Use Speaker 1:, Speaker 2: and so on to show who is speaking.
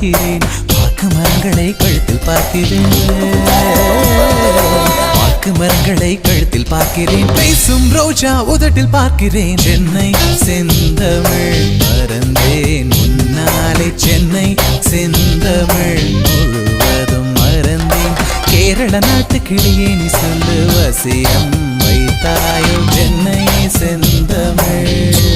Speaker 1: பார்க்கிறேன் பாக்கு மரங்களை கழுத்தில் பார்க்கிறேன் பாக்கு மரங்களை கழுத்தில் பார்க்கிறேன் பேசும் ரோஜா உதட்டில் பார்க்கிறேன் சென்னை செந்தமிழ் மறந்தேன் முன்னாலே சென்னை செந்தமிழ் முழுவதும் மறந்தேன் கேரள நாட்டு கிளியே நீ சொல்லு வசியம் வைத்தாயோ சென்னை செந்தமிழ்